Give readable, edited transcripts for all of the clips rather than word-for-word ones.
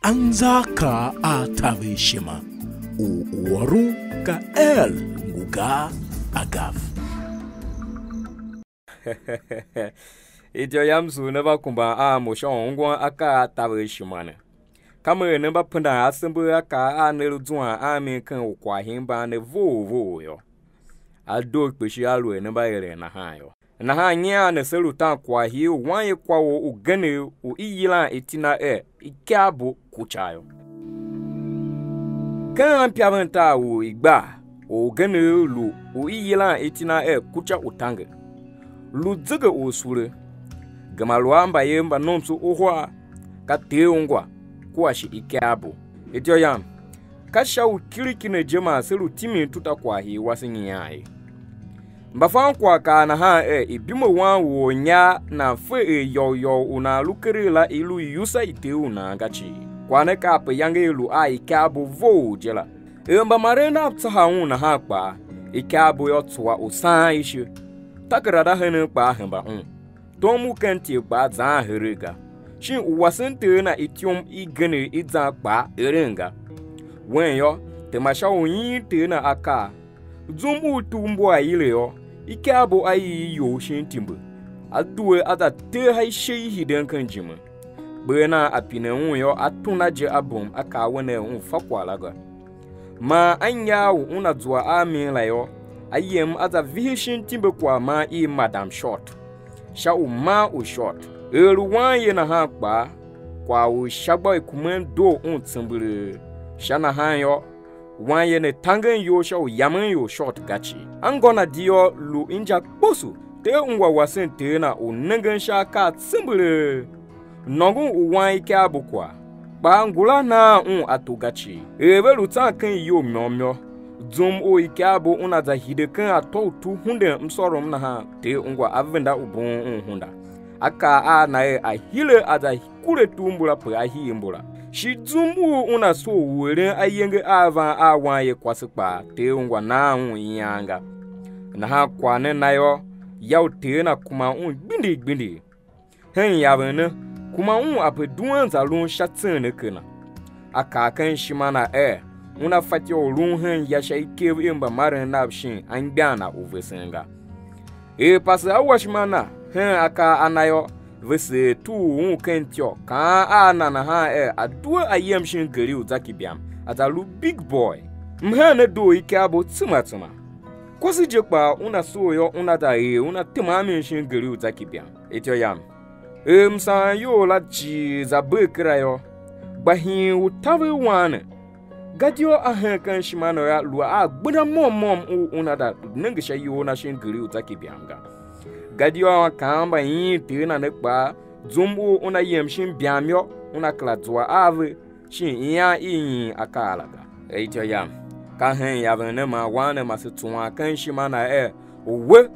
anzaka atavishima uwaru ka el nguga agaf. Ijo yamsu ne ba kumba a mo shongwa aka tavishima ne. Kama ne ba panda asembu aka a ne ludzwa a me kan kwa himba ne vo yo. Ado kpeshi alu ne ba yere na ha yo. Na ha nya ne selutan kwa hi wan kwa wo ugane u iyila etina ikabo kuchayo. Kan piavanta wo igba ugane lu u iyila etina kucha utange. Lu dziga osure. Gamalwa mba yemba nomsu ohwa ka teungwa kwa shi ikabo. Etyo yam. Kasha ukirikine jema selu timi tuta kwa hi wasinyi yae. Mbafan kwa ka na ha ibimo wan wo nya na fe yo una lukere la ilu yusa ite una gachi kwa ne ka pe yange ilu a ikabo vo jela mba marena tsa na ha kpa ikabo yo twa osan ishe takrada hene kpa hemba tomu kenti kpa za herega shin wasente na itium igene idza kpa erenga wen yo te masha onyi te na aka zumu tumbo ayile yo ikabo ayi yo shin timbu aduwe ada te hai shei hidan kan jima bena apina yo atuna je abum aka wona fakwalaga ma anya una zuwa amin la yo ayem ada vision timbu kwa ma i madam short sha uma o short eruwan ye na ha kpa kwa o shagba ikumen do timbure sha na ha yo wanye ne tangen yo shao yamen yo short gachi angona dio lu inja bosu te unwa wasen te na unengen shaka tsimbule nongun uwan ike abukwa ba ngula na atugachi ebe lutan kan yo myomyo zum o ike abu una za hidekan ato tu hunde msorom na ha te ungwa avenda ubun hunda aka a na a hile aza kure tumbula pa ahi mbula shizumu una so were ayenge ava awan ye kwasikpa te ungwa na yanga na ha kwane na yo yaw te na kuma gbindi hen yabene kuma apeduan zalun shatin ne kana aka kan shimana una fatyo lun hen ya shaike imba maran nabshin an gbana oversenga pasa awashmana hen aka anayo vese tu kentyo ka ana na ha adu ayemshin gari uzaki biam atalu big boy mhane do ikabo tsumatuma kwasi jekpa una so yo una da una temamenshin gari uzaki biam etyo yam msa yo la ji zabekra yo bahin utawe wane gadio ahan kan shimano ya lu agbana mom una da nengisha yo na shin gari uzaki biamga gadio kamba yin tina nekpa zumbu una yemshin biamyo una kladwa ave shin ya yin akalaga etyo yam ka hen yavene ma wane masitwa kan shimana owe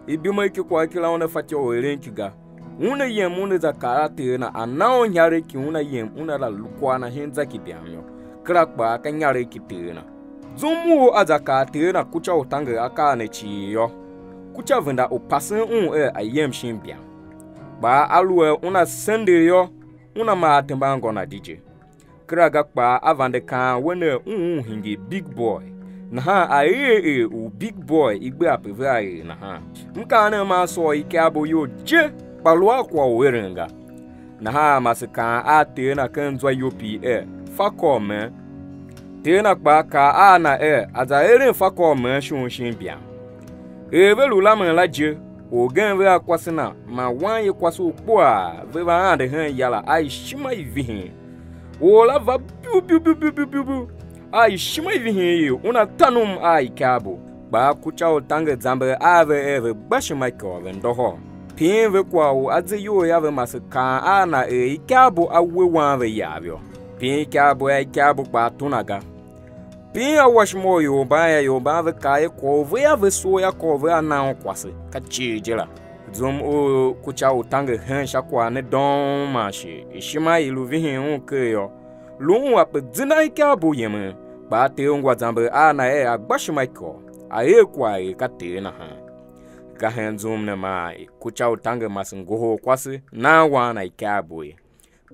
ibima ikikwa kila una fatyo werenkiga una yem una zakara tina anao nyare ki una yem una la lukwa na henza kibiamyo krakpa kan nyare kitina zumbu azaka tina kucha utange akane chiyo kucha venda o pasen ayem shimbia ba aluwe una sende yo una ma tembango na DJ kraga kpa avande kan wene hingi big boy na ha o big boy igbe apevai na ha mka na ma so ike abo yo je palwa kwa werenga na ha masika ate na kan zwa yopi fakome te na kpa ka ana azaere fakome shimbia ebe lula man la je o gan ve akwasina ma wan ye kwaso po a ve ba ande han yala ai shima ivihin o la va biu ai shima ivihin ye una tanum ai kabo ba kucha o tange zambe ave bashima ko vendoho pin ve kwa o adze yo ya ve masika ana kabo awe wan ve yabyo pin kabo kabo ba tunaga Pia wash mo yo ba ve kai ko ve ave so ya ko ve anan kwase ka chijela zum o kucha utange hen shakwa ne don mashi ishima ilu vihin ke yo lu wa pe dina ikabo yeme ba te ngwa zambe ana agbashi maiko kwa ka te na ha ka hen zum ne mai kucha utange masingo kwase na wa na ikabo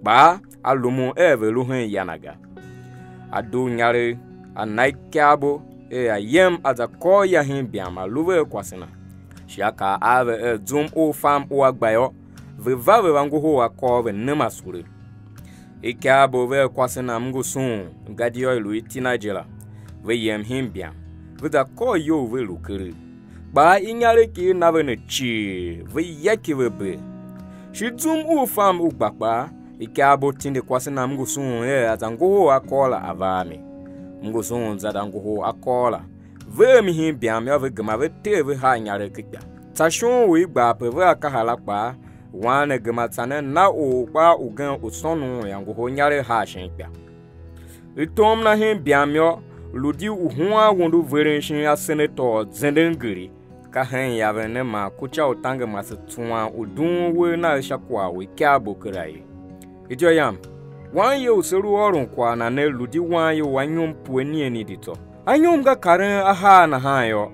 ba alumu luhen yanaga adu nyare anai kyabo ayem azako ya hin biama luwe kwasina shaka ave zoom o fam o agbayo veva vanguho akove nemasure ikyabo ve kwasina mgusun gadio lu itina jela ve yem hin biam vida ko yo ve lukere ba inyare ki nave ne chi ve yaki ve be shi zoom o fam ugbapa ikyabo tinde kwasina mgusun azanguho akola avami mgusun zadanguho akola ve mi hin biam ya ve gama ve te ve ha nyare kikya tashon we gba pe ve akahala pa wane gama tsane na o pa ugan usonu yanguho nyare ha shin kya itom na hin biam yo ludi uhuwa wondu veren shin ya senator zendengiri ka hen ya ve ne ma kucha utanga masu tuwa udun we na shakwa we kyabo krai ijo yam wan ye useru orun kwa na ne ludi wan ye wanyum pueni eni dito anyum ga karen aha na ha yo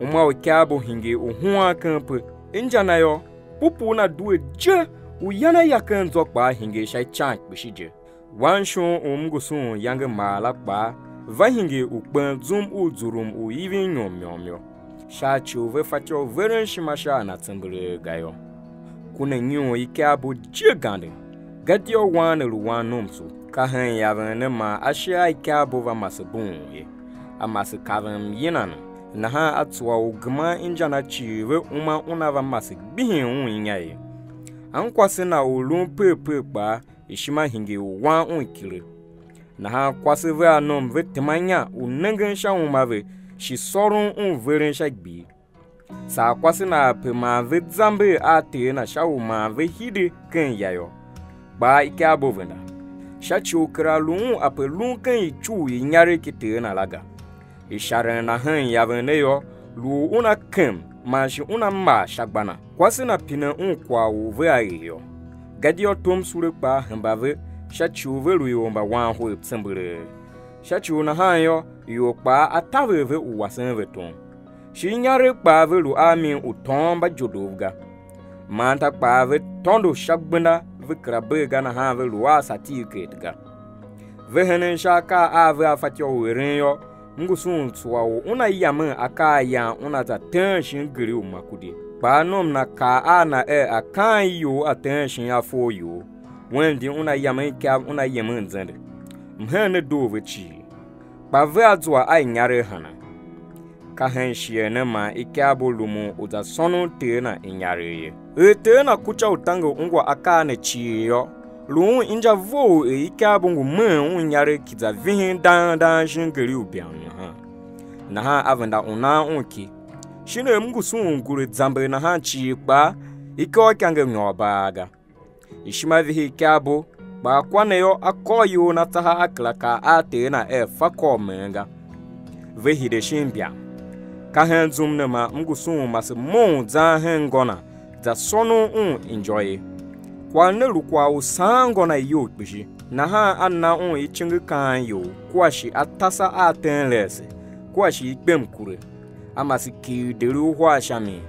uma o kyabo hinge uhuwa kampe injana yo pupu na duwe je uyana yakan zokba hinge shai chank bishije wan shon umgusun yange mala kba va hinge ukban zum uzurum u even nyomyomyo sha chuve facho veren shimasha na tsembere gayo kuna nyu ikyabo je gande gadio wan ruwan nomsu ka han yaven ma ashia ikyabo va masbun ye amase kavam yinan na ha atwa ugma injana chiwe uma unava masik bihin unyaye ankwase na olun pepe pa ishima hinge wan unkire na ha kwase ve anom vetemanya unengen sha umave shi sorun unveren shagbi sa kwase na pe ma ve zambe ate na sha umave hide ken yayo ba ikyabo venda sha chokra lun apelun kan ichu yinyare kite na laga ishare na han yavene yo lu una kem mashi una ma shagbana kwase na pina unkwa uve ayo gadio tom sure pa hambave shachu velu yo mba wan ho tsembere shachu na han yo pa ataveve uwasen veton shinyare pa velu ami utomba jodovga manta pa ve tondo shagbana ve krabe gana han velu asatiketka vehenen shaka ave afatyo werenyo ngusun tsuwawo una yame aka ya una ta tenshin giri umakudi ba nom na ka ana akan yo attention afo yo wendi una yame ka una yeme nzende mhene dove chi ba ve azwa ai nyare hana ka hen shie ne ma ikyabo lumu uza sonu te na inyare ye te na kucha utanga ungwa aka ne chi yo lu inja vo ikyabo ngume unyare kiza vihin dan shingiri ubian na ha avenda una unki shine mgusun ngure zambe na ha chi pa iko kyange nyobaga ishima vihi kyabo ba kwane yo akoyo na taha aklaka ate na fako menga vehi de shimbia ka henzum ne ma mgusun mas mon za hengona za sonu enjoy kwa ne lukwa usango na yo bishi na ha anna ichingi kan yo kwashi atasa atenlese kwashi ikpem kure amasi ki deru hwa shami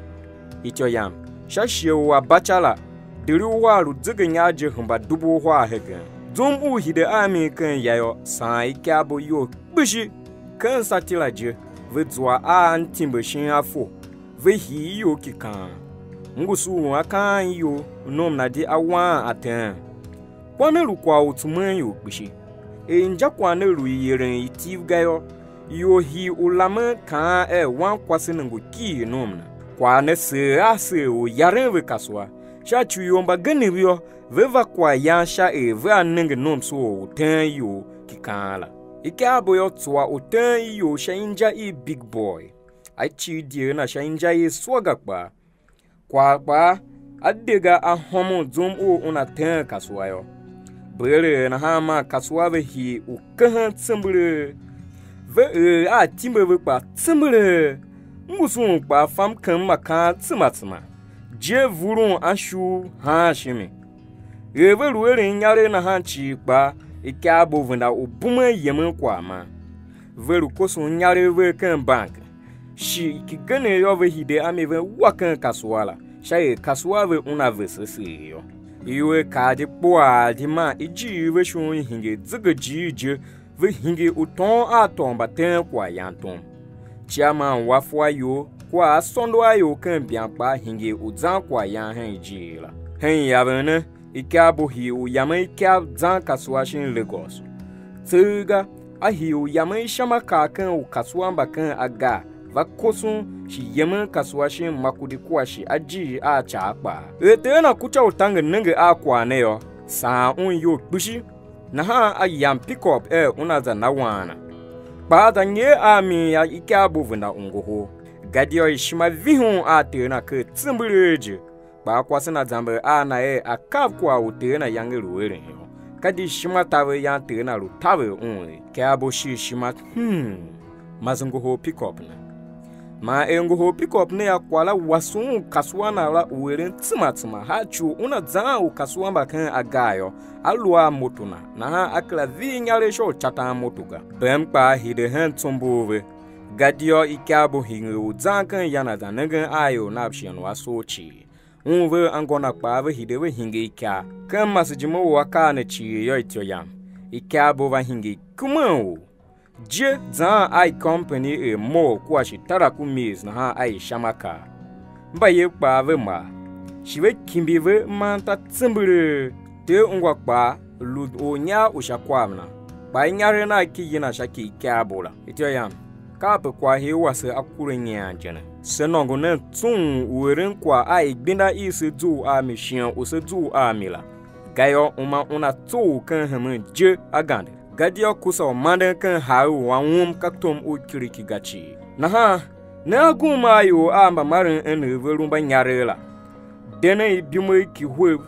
ito yam shashie wa bachala deru hwa rudzige nyaje humba dubu hwa hegen zum hide ami kan yayo san ikyabo yo bishi kan satila je vedzwa antimbe shin afo ve hi yo kikan ngusu akan yo nom na di awan aten kwana lukwa utumen yo bishi enja kwana lu yeren itiv gayo yo hi ulama kan wan kwase ngo ki nomna kwana se ase o yaren we kaswa sha chu yomba ganibyo veva kwa yansha ve anenge nom so uten yo kikala ikyabo yo twa uten yo shinja big boy ai chi die na shinja swaga kwa adega ahomo zum una ten kaswa yo bere na hama kaswa ve hi ukan tsembure ve timbe ve pa tsembure ngusun pa fam kan maka tsimatsima je vurun ashu ha shimi eve ruere nyare na ha chi pa ikyabo venda obuma yemen kwa ma veru kosun nyare ve kan bank shi kigane yo ve hide ameve wakan kaswala shaye kaswa ve una vesese yo iwe ka de poa de ma iji we shun hinge zige jije we hinge uton aton baten kwa yanton chairman wafwa yo kwa sondo ayo kan bian pa hinge uzan kwa yan hen jila hen yabene ikabo hi u yamai kya zan kaswashin Lagos tsuga a hi u yamai shama ka kan u kaswan bakan aga va kosun shi yaman kaswashin makudi kwashi aji a chakpa ete na kucha utanga nenge a kwa ne yo sa un yo bushi na ha a yam pick up unaza na wana ba da nye ami ya ikabo vunda ungoho gadio ishima vihun a te na ke tsimbuleje ba kwasana zambe a na akav kwa ute na yange ruwere yo kadi shima tawe yan te na ru tawe unwe kabo shi shima mazungoho pick up na ma engoho pick up ne akwala wasun kaswana la uweren tsimatsima hachu una za u kaswamba kan agayo alwa motuna na ha akla vinyale sho chata motuga bempa hide han tumbove gadio ikabo hingu zankan yana da ngan ayo napshen wasochi unwe angona pave hidewe hinge ikya kan masjimo waka na chi yo ityoyam ikabo va hinge kumau je zan ai company mo kwa shi taraku mis na ha ai shamaka mbaye pave ma shiwe kimbive manta tsimbure te ungwa pa lud onya ushakwamna ba nyare na kiyina shaki kyabola ityoyam kape kwa he wase akurenya jana senongo na tun weren kwa ai gbinda ise du a mishian ose du a mila gayo una tu kan hamu je agande gadio kusa mande kan haru wanwum kaktom o kiriki gachi na ha na guma yo amba marin enverum ba nyarela dene bimo ki hwe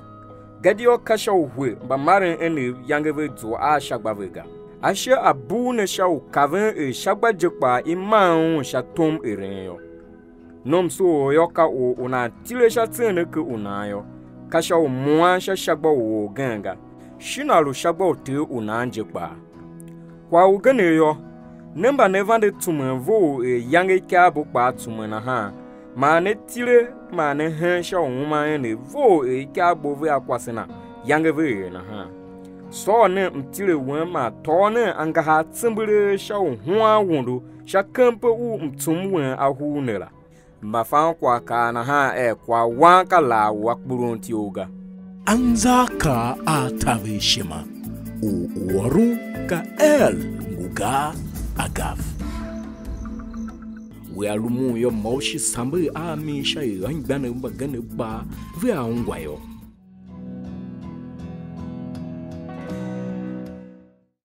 gadio kasha hwe ba marin ene yangeve du a shagbavega ashe abu ne shaw kaven shagba jekpa iman shatom erenyo nom so yoka o una tile shatene ke unayo kasha o muan shagba o ganga shinalu shagba o te una jekpa kwa ugane yo nemba nevande tumenvo yange kabo pa tumena ha ma ne tile ma ne hen shaw uma ne vo kabo ve akwasena yange ve na ha so ne mtire wema to ne angaha tsimbire shaw huwa wundu shakampe u mtumwe ahunela mbafan kwa kana ha kwa wanka la wakburunti oga anzaka atavishima uwaru ka nguga agaf we alumu yo moshi sambe a mi sha yangbane mbagane ba ve angwayo